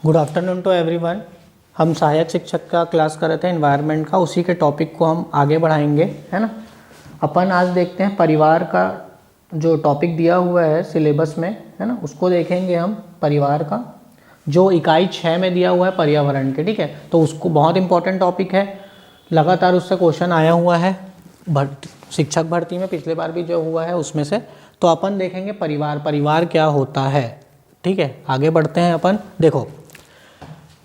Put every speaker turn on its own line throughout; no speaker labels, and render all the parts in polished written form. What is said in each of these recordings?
Good afternoon to everyone. हम सहायक शिक्षक का क्लास कर रहे थे एनवायरनमेंट का, उसी के टॉपिक को हम आगे बढ़ाएंगे, है ना। अपन आज देखते हैं परिवार का जो टॉपिक दिया हुआ है सिलेबस में, है ना, उसको देखेंगे हम। परिवार का जो इकाई 6 में दिया हुआ है पर्यावरण के, ठीक है, तो उसको बहुत इंपॉर्टेंट टॉपिक है, लगातार उससे क्वेश्चन आया हुआ है शिक्षक भर्ती में, पिछले बार भी जो हुआ है उसमें से। तो अपन देखेंगे परिवार क्या होता है, ठीक है। आगे बढ़ते हैं अपन। देखो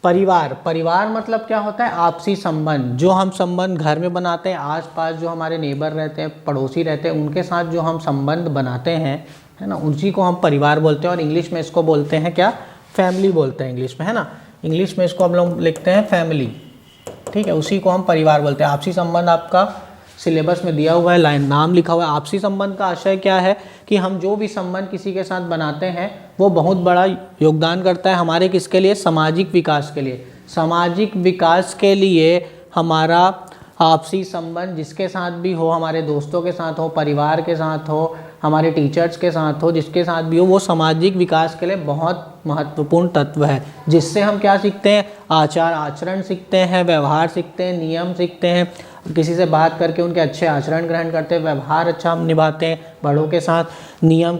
परिवार मतलब क्या होता है? आपसी संबंध, जो हम संबंध घर में बनाते हैं, आसपास जो हमारे नेबर रहते हैं, पड़ोसी रहते हैं, उनके साथ जो हम संबंध बनाते हैं, है ना, उसी को हम परिवार बोलते हैं। और इंग्लिश में इसको बोलते हैं क्या? फैमिली बोलते हैं इंग्लिश में, है ना। इंग्लिश में इसको हम लोग लिखते हैं फैमिली, ठीक है, उसी को हम परिवार बोलते हैं। आपसी संबंध आपका सिलेबस में दिया हुआ है, लाइन नाम लिखा हुआ है। आपसी संबंध का आशय क्या है कि हम जो भी संबंध किसी के साथ बनाते हैं वो बहुत बड़ा योगदान करता है हमारे किसके लिए? सामाजिक विकास के लिए। सामाजिक विकास के लिए हमारा आपसी संबंध जिसके साथ भी हो, हमारे दोस्तों के साथ हो, परिवार के साथ हो, हमारे टीचर्स के साथ हो, जिसके साथ भी हो, वो सामाजिक विकास के लिए बहुत महत्वपूर्ण तत्व है। जिससे हम क्या सीखते हैं? आचार आचरण सीखते हैं, व्यवहार सीखते हैं, नियम सीखते हैं। किसी से बात करके उनके अच्छे आचरण ग्रहण करते हैं, व्यवहार अच्छा हम निभाते हैं बड़ों के साथ,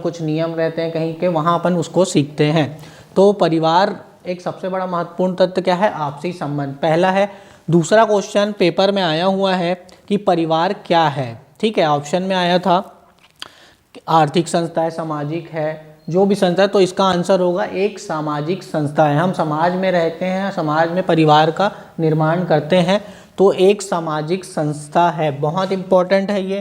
कुछ नियम रहते हैं कहीं के, वहाँ अपन उसको सीखते हैं। तो परिवार एक सबसे बड़ा महत्वपूर्ण तत्व क्या है? आपसी संबंध, पहला है। दूसरा क्वेश्चन पेपर में आया हुआ है कि परिवार क्या है, ठीक है। ऑप्शन में आया था आर्थिक संस्था है, सामाजिक है, जो भी संस्था है, तो इसका आंसर होगा एक सामाजिक संस्था है। हम समाज में रहते हैं, समाज में परिवार का निर्माण करते हैं, तो एक सामाजिक संस्था है। बहुत इंपॉर्टेंट है, ये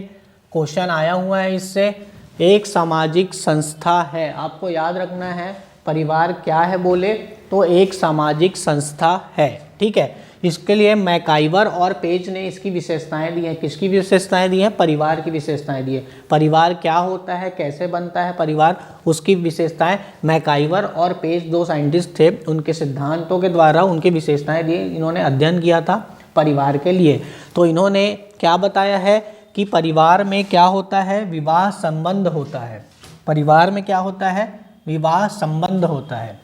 क्वेश्चन आया हुआ है इससे। एक सामाजिक संस्था है, आपको याद रखना है। परिवार क्या है बोले तो एक सामाजिक संस्था है, ठीक है। इसके लिए मैकाइवर और पेज ने इसकी विशेषताएं दी हैं। किसकी विशेषताएं दी हैं? परिवार की विशेषताएं दी है। परिवार क्या होता है, कैसे बनता है परिवार, उसकी विशेषताएं मैकाइवर और पेज, दो साइंटिस्ट थे, उनके सिद्धांतों के द्वारा उनकी विशेषताएं दी। इन्होंने अध्ययन किया था परिवार के लिए। तो इन्होंने क्या बताया है कि परिवार में क्या होता है? विवाह संबंध होता है। परिवार में क्या होता है? विवाह संबंध होता है।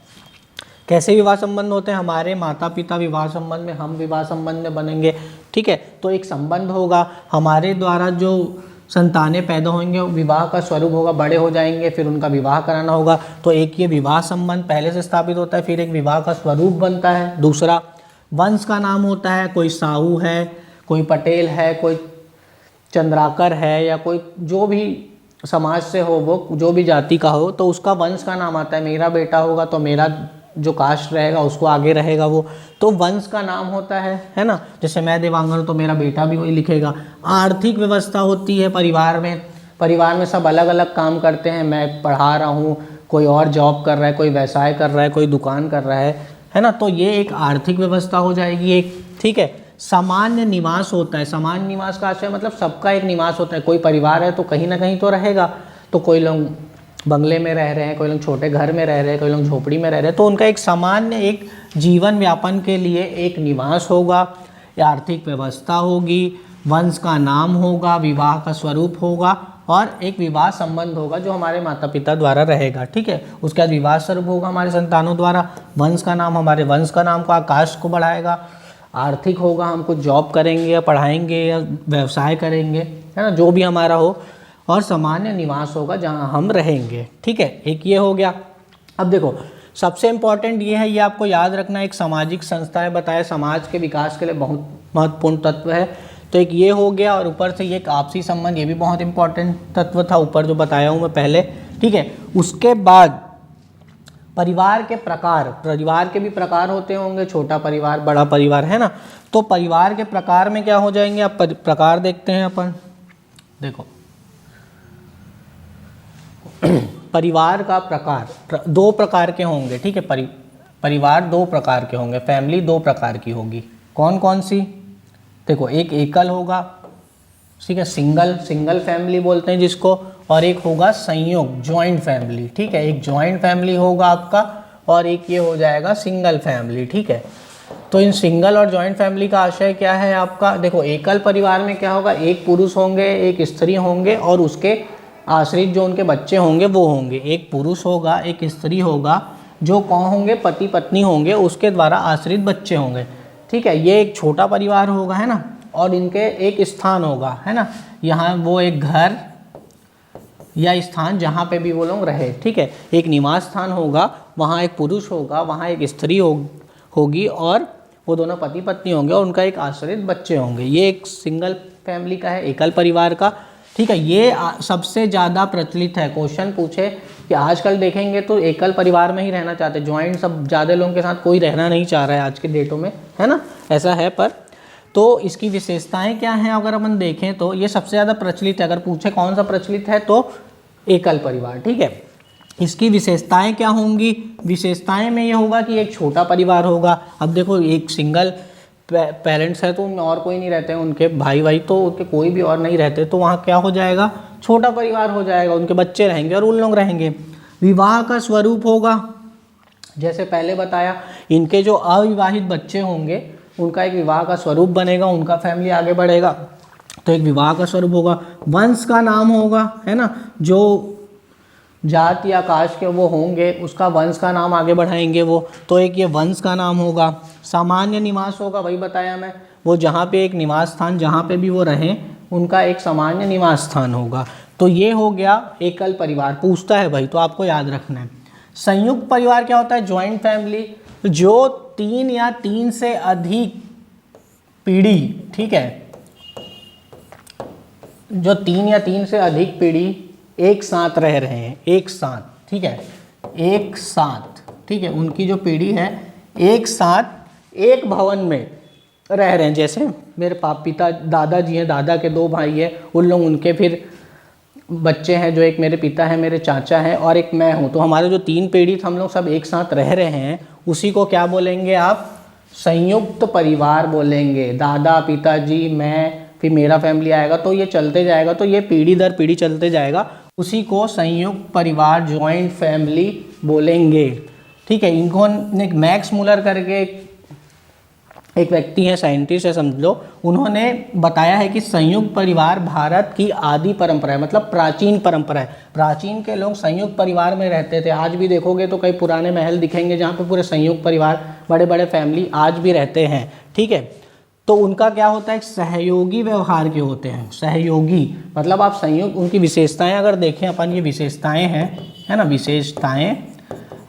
कैसे विवाह संबंध होते हैं? हमारे माता पिता विवाह संबंध में, हम विवाह संबंध में बनेंगे, ठीक है। तो एक संबंध होगा, हमारे द्वारा जो संतानें पैदा होंगे विवाह का स्वरूप होगा, बड़े हो जाएंगे, फिर उनका विवाह कराना होगा। तो एक ये विवाह संबंध पहले से स्थापित होता है, फिर एक विवाह का स्वरूप बनता है। दूसरा वंश का नाम होता है, कोई साहू है, कोई पटेल है, कोई चंद्राकर है, या कोई जो भी समाज से हो, वो जो भी जाति का हो, तो उसका वंश का नाम आता है। मेरा बेटा होगा तो मेरा जो कास्ट रहेगा उसको आगे रहेगा वो, तो वंश का नाम होता है ना। जैसे मैं देवांगन हूँ तो मेरा बेटा भी वही लिखेगा। आर्थिक व्यवस्था होती है परिवार में। परिवार में सब अलग अलग काम करते हैं। मैं पढ़ा रहा हूँ, कोई और जॉब कर रहा है, कोई व्यवसाय कर रहा है, कोई दुकान कर रहा है ना। तो ये एक आर्थिक व्यवस्था हो जाएगी एक, ठीक है। सामान्य निवास होता है। सामान्य निवास का आशय मतलब सबका एक निवास होता है। कोई परिवार है तो कहीं ना कहीं तो रहेगा, तो कोई लोग बंगले में रह रहे हैं, कोई लोग छोटे घर में रह रहे हैं, कोई लोग झोपड़ी में रह रहे हैं, तो उनका एक सामान्य एक जीवन व्यापन के लिए एक निवास होगा, आर्थिक व्यवस्था होगी, वंश का नाम होगा, विवाह का स्वरूप होगा, और एक विवाह संबंध होगा जो हमारे माता पिता द्वारा रहेगा, ठीक है। उसके बाद विवाह स्वरूप होगा हमारे संतानों द्वारा, वंश का नाम हमारे वंश का नाम को, आकाश को बढ़ाएगा, आर्थिक होगा, हम कुछ जॉब करेंगे या पढ़ाएंगे या व्यवसाय करेंगे, है ना, जो भी हमारा हो, और सामान्य निवास होगा जहां हम रहेंगे, ठीक है। एक ये हो गया। अब देखो सबसे इम्पॉर्टेंट ये है, ये आपको याद रखना, एक सामाजिक संस्था है, बताया समाज के विकास के लिए बहुत महत्वपूर्ण तत्व है। तो एक ये हो गया, और ऊपर से ये एक आपसी संबंध, ये भी बहुत इंपॉर्टेंट तत्व था, ऊपर जो बताया हूँ मैं पहले, ठीक है। उसके बाद परिवार के प्रकार, परिवार के भी प्रकार होते होंगे, छोटा परिवार, बड़ा परिवार, है ना। तो परिवार के प्रकार में क्या हो जाएंगे? अब प्रकार देखते हैं अपन। देखो परिवार का प्रकार दो प्रकार के होंगे, ठीक है। परिवार दो प्रकार के होंगे, फैमिली दो प्रकार की होगी। कौन कौन सी? देखो एक एकल होगा, ठीक है, सिंगल फैमिली बोलते हैं जिसको, और एक होगा संयोग, जॉइंट फैमिली, ठीक है। एक जॉइंट फैमिली होगा आपका, और एक ये हो जाएगा सिंगल फैमिली, ठीक है। तो इन सिंगल और जॉइंट फैमिली का आशय क्या है आपका? देखो एकल परिवार में क्या होगा? एक पुरुष होंगे, एक स्त्री होंगे, और उसके आश्रित जो उनके बच्चे होंगे वो होंगे। एक पुरुष होगा, एक स्त्री होगा, जो कौन होंगे, पति पत्नी होंगे, उसके द्वारा आश्रित बच्चे होंगे। ठीक है, ये एक छोटा परिवार होगा, है ना, और इनके एक स्थान होगा, है ना, यहाँ वो एक घर या स्थान जहाँ पे भी वो लोग रहे। ठीक है, एक निवास स्थान होगा, वहाँ एक पुरुष होगा, वहाँ एक स्त्री होगी और वो दोनों पति पत्नी होंगे और उनका एक आश्रित बच्चे होंगे। ये एक सिंगल फैमिली का है, एकल परिवार का। ठीक है, ये सबसे ज़्यादा प्रचलित है। क्वेश्चन पूछे कि आजकल देखेंगे तो एकल परिवार में ही रहना चाहते, ज्वाइंट सब ज़्यादा लोगों के साथ कोई रहना नहीं चाह रहा है आज के डेटों में, है ना, ऐसा है। पर तो इसकी विशेषताएं क्या हैं अगर अपन देखें तो ये सबसे ज़्यादा प्रचलित है। अगर पूछे कौन सा प्रचलित है तो एकल परिवार। ठीक है, इसकी विशेषताएं क्या होंगी, विशेषताएं में ये होगा कि एक छोटा परिवार होगा। अब देखो, एक सिंगल पेरेंट्स है तो उनमें और कोई नहीं रहते हैं, उनके भाई तो उनके कोई भी और नहीं रहते, तो वहाँ क्या हो जाएगा, छोटा परिवार हो जाएगा, उनके बच्चे रहेंगे और उन लोग रहेंगे। विवाह का स्वरूप होगा, जैसे पहले बताया, इनके जो अविवाहित बच्चे होंगे उनका एक विवाह का स्वरूप बनेगा, उनका फैमिली आगे बढ़ेगा, तो एक विवाह का स्वरूप होगा। वंश का नाम होगा, है ना, जो जात या कास्ट के वो होंगे उसका वंश का नाम आगे बढ़ाएंगे वो, तो एक ये वंश का नाम होगा। सामान्य निवास होगा, वही बताया मैं, वो जहाँ पे एक निवास स्थान, जहाँ पे भी वो रहें उनका एक सामान्य निवास स्थान होगा। तो ये हो गया एकल परिवार। पूछता है भाई तो आपको याद रखना है। संयुक्त परिवार क्या होता है, ज्वाइंट फैमिली, जो 3 या 3 से अधिक पीढ़ी, ठीक है, जो 3 या 3 से अधिक पीढ़ी एक साथ रह रहे हैं, एक साथ, ठीक है, एक साथ, ठीक है, उनकी जो पीढ़ी है एक साथ एक भवन में रह रहे हैं। जैसे मेरे पिता दादाजी हैं, दादा के 2 भाई हैं, उन लोग, उनके फिर बच्चे हैं, जो एक मेरे पिता है, मेरे चाचा हैं और एक मैं हूँ, तो हमारे जो 3 पीढ़ी हम लोग सब एक साथ रह रहे हैं, उसी को क्या बोलेंगे आप, संयुक्त परिवार बोलेंगे। दादा, पिताजी, मैं, फिर मेरा फैमिली आएगा, तो ये चलते जाएगा, तो ये पीढ़ी दर पीढ़ी चलते जाएगा, उसी को संयुक्त परिवार, जॉइंट फैमिली बोलेंगे। ठीक है, इनको मैक्स मुलर करके एक व्यक्ति है, साइंटिस्ट है समझ लो, उन्होंने बताया है कि संयुक्त परिवार भारत की आदि परंपरा है, मतलब प्राचीन परंपरा है। प्राचीन के लोग संयुक्त परिवार में रहते थे। आज भी देखोगे तो कई पुराने महल दिखेंगे जहाँ पे पूरे संयुक्त परिवार, बड़े बड़े फैमिली आज भी रहते हैं। ठीक है, तो उनका क्या होता है, सहयोगी व्यवहार के होते हैं। सहयोगी मतलब आप संयुक्त, उनकी विशेषताएं अगर देखें अपन, ये विशेषताएं हैं, है ना, विशेषताएं,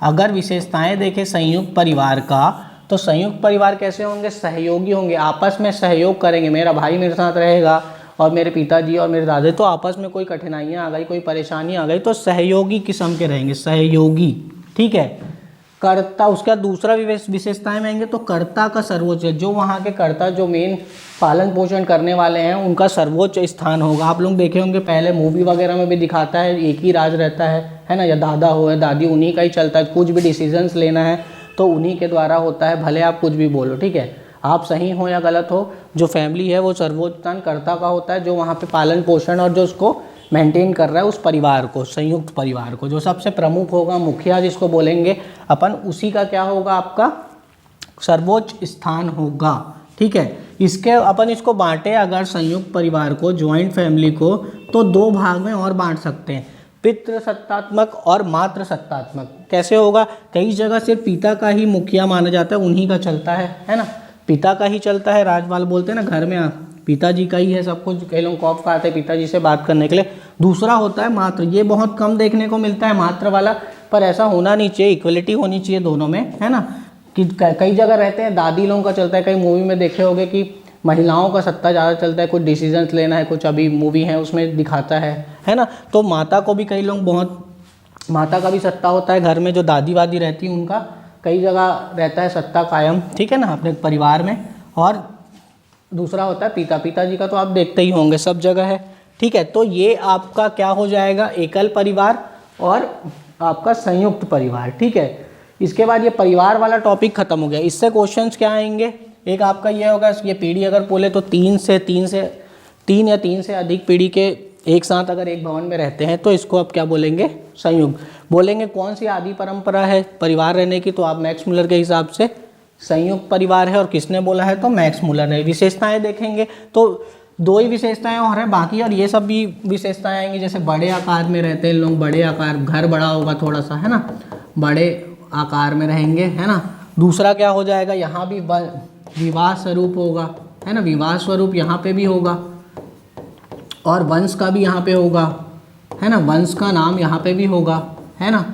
अगर विशेषताएं देखें संयुक्त परिवार का, तो संयुक्त परिवार कैसे होंगे, सहयोगी होंगे, आपस में सहयोग करेंगे। मेरा भाई मेरे साथ रहेगा और मेरे पिताजी और मेरे दादा, तो आपस में कोई कठिनाइयाँ आ गई, कोई परेशानी आ गई, तो सहयोगी किस्म के रहेंगे, सहयोगी। ठीक है, कर्ता, उसका दूसरा विशेषताएं में आएंगे तो कर्ता का सर्वोच्च, जो वहाँ के कर्ता, जो मेन पालन पोषण करने वाले हैं, उनका सर्वोच्च स्थान होगा। आप लोग देखे होंगे पहले मूवी वगैरह में भी दिखाता है, एक ही राज रहता है ना, या दादा हो या दादी, उन्हीं का ही चलता है। कुछ भी डिसीजंस लेना है तो उन्हीं के द्वारा होता है, भले आप कुछ भी बोलो। ठीक है, आप सही हो या गलत हो, जो फैमिली है वो सर्वोच्च स्थान कर्ता का होता है, जो वहाँ पे पालन पोषण और जो उसको मेंटेन कर रहा है उस परिवार को, संयुक्त परिवार को। जो सबसे प्रमुख होगा, मुखिया जिसको बोलेंगे अपन, उसी का क्या होगा, आपका सर्वोच्च स्थान होगा। ठीक है, इसके अपन इसको बांटे अगर संयुक्त परिवार को, ज्वाइंट फैमिली को, तो 2 भाग में और बांट सकते हैं, पितृ सत्तात्मक और मातृ सत्तात्मक। कैसे होगा, कई जगह सिर्फ पिता का ही मुखिया माना जाता है, उन्हीं का चलता है ना, पिता का ही चलता है, राजपाल बोलते हैं ना, घर में पिताजी का ही है सब कुछ। कई लोग खौफ खाते हैं पिताजी से बात करने के लिए। दूसरा होता है मातृ, ये बहुत कम देखने को मिलता है मातृ वाला, पर ऐसा होना नहीं चाहिए, इक्वलिटी होनी चाहिए दोनों में, है ना, कि कई जगह रहते हैं दादी लोगों का चलता है। कई मूवी में देखे होंगे कि महिलाओं का सत्ता ज़्यादा चलता है, कुछ डिसीजंस लेना है, कुछ अभी मूवी है उसमें दिखाता है ना, तो माता को भी कई लोग, बहुत माता का भी सत्ता होता है घर में, जो दादी वादी रहती है उनका कई जगह रहता है सत्ता कायम, ठीक है ना, अपने परिवार में। और दूसरा होता है पिताजी का तो आप देखते ही होंगे, सब जगह है। ठीक है, तो ये आपका क्या हो जाएगा, एकल परिवार और आपका संयुक्त परिवार। ठीक है, इसके बाद ये परिवार वाला टॉपिक खत्म हो गया। इससे क्वेश्चंस क्या आएंगे, एक आपका ये होगा, ये पीढ़ी अगर बोले तो 3 या 3 से अधिक पीढ़ी के एक साथ अगर एक भवन में रहते हैं, तो इसको आप क्या बोलेंगे, संयुक्त बोलेंगे। कौन सी आदि परंपरा है परिवार रहने की, तो आप मैक्स मुलर के हिसाब से संयुक्त परिवार है, और किसने बोला है, तो मैक्स मुलर है। विशेषताएं देखेंगे तो 2 ही विशेषताएं और हैं, बाकी और ये सब भी विशेषताएं आएंगी, जैसे बड़े आकार में रहते हैं लोग, बड़े आकार, घर बड़ा होगा थोड़ा सा, है ना, बड़े आकार में रहेंगे, है ना। दूसरा क्या हो जाएगा, यहाँ भी विवाह स्वरूप होगा, है ना, विवाह स्वरूप यहाँ पे भी होगा और वंश का भी यहाँ पे होगा, है ना, वंश का नाम यहाँ पे भी होगा, है ना।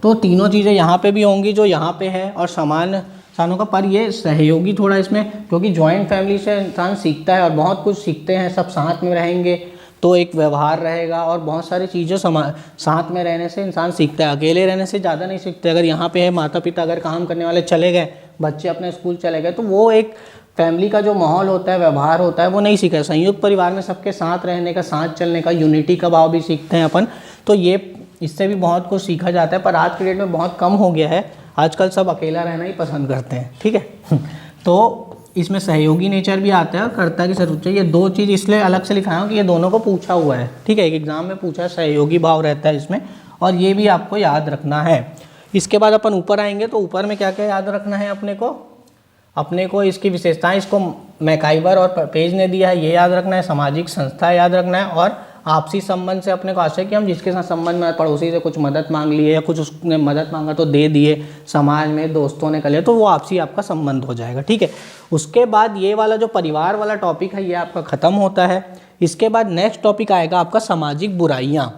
तो तीनों चीज़ें यहाँ पे भी होंगी जो यहाँ पे है और समान इंसानों का, पर ये सहयोगी थोड़ा इसमें, क्योंकि जॉइंट फैमिली से इंसान सीखता है और बहुत कुछ सीखते हैं, सब साथ में रहेंगे तो एक व्यवहार रहेगा और बहुत सारी चीज़ें साथ में रहने से इंसान सीखता है, अकेले रहने से ज़्यादा नहीं सीखते। अगर यहाँ पे है माता पिता अगर काम करने वाले चले गए, बच्चे अपने स्कूल चले गए, तो वो एक फैमिली का जो माहौल होता है, व्यवहार होता है, वो नहीं सीखा। संयुक्त परिवार में सबके साथ रहने का, साथ चलने का, यूनिटी का भाव भी सीखते हैं अपन, तो ये इससे भी बहुत कुछ सीखा जाता है। पर आज के डेट में बहुत कम हो गया है, आजकल सब अकेला रहना ही पसंद करते हैं, ठीक है। तो इसमें सहयोगी नेचर भी आता है और कर्ता की सर्वोच्च, ये दो चीज़ इसलिए अलग से लिखाया हूँ कि ये दोनों को पूछा हुआ है, ठीक है। एक एग्जाम में पूछा है, सहयोगी भाव रहता है इसमें, और ये भी आपको याद रखना है। इसके बाद अपन ऊपर आएंगे तो ऊपर में क्या क्या याद रखना है अपने को इसकी विशेषताएं, इसको मैकाइवर और पेज ने दिया है, ये याद रखना है। सामाजिक संस्था याद रखना है और आपसी संबंध से अपने को आशय कि हम जिसके साथ संबंध में, पड़ोसी से कुछ मदद मांग लिए या कुछ उसने मदद मांगा तो दे दिए, समाज में दोस्तों ने कर लिया, तो वो आपसी आपका संबंध हो जाएगा, ठीक है। उसके बाद ये वाला जो परिवार वाला टॉपिक है ये आपका ख़त्म होता है। इसके बाद नेक्स्ट टॉपिक आएगा आपका सामाजिक बुराइयाँ।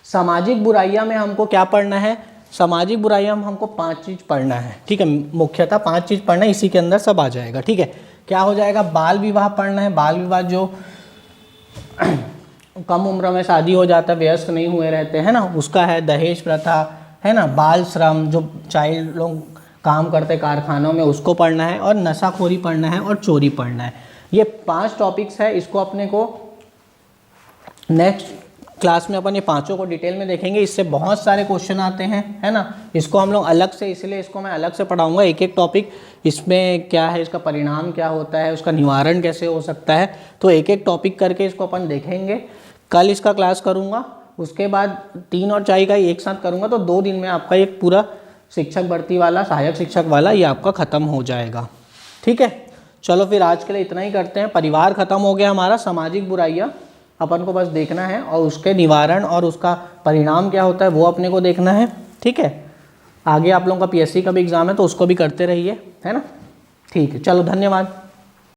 सामाजिक बुराइयाँ में हमको क्या पढ़ना है, सामाजिक बुराइयाँ में हमको 5 चीज़ पढ़ना है, ठीक है। मुख्यतः 5 चीज़ पढ़ना है, इसी के अंदर सब आ जाएगा, ठीक है। क्या हो जाएगा, बाल विवाह पढ़ना है। बाल विवाह जो कम उम्र में शादी हो जाता है, वयस्क नहीं हुए रहते हैं ना, उसका है। दहेज प्रथा, है ना। बाल श्रम, जो चाइल्ड लोग काम करते कारखानों में, उसको पढ़ना है। और नशाखोरी पढ़ना है और चोरी पढ़ना है। ये 5 टॉपिक्स है, इसको अपने को नेक्स्ट क्लास में अपन ये पांचों को डिटेल में देखेंगे। इससे बहुत सारे क्वेश्चन आते हैं, है ना। इसको हम लोग अलग से, इसलिए इसको मैं अलग से पढ़ाऊंगा, एक एक टॉपिक, इसमें क्या है, इसका परिणाम क्या होता है, उसका निवारण कैसे हो सकता है, तो एक एक टॉपिक करके इसको अपन देखेंगे। कल इसका क्लास करूँगा, उसके बाद 3 और 4 का एक साथ करूँगा, तो 2 दिन में आपका एक पूरा शिक्षक भर्ती वाला, सहायक शिक्षक वाला, ये आपका ख़त्म हो जाएगा, ठीक है। चलो फिर आज के लिए इतना ही करते हैं। परिवार ख़त्म हो गया हमारा, सामाजिक बुराइयाँ अपन को बस देखना है और उसके निवारण और उसका परिणाम क्या होता है वो अपने को देखना है, ठीक है। आगे आप लोगों का PSC का भी एग्ज़ाम है तो उसको भी करते रहिए, है ना। ठीक है, चलो धन्यवाद।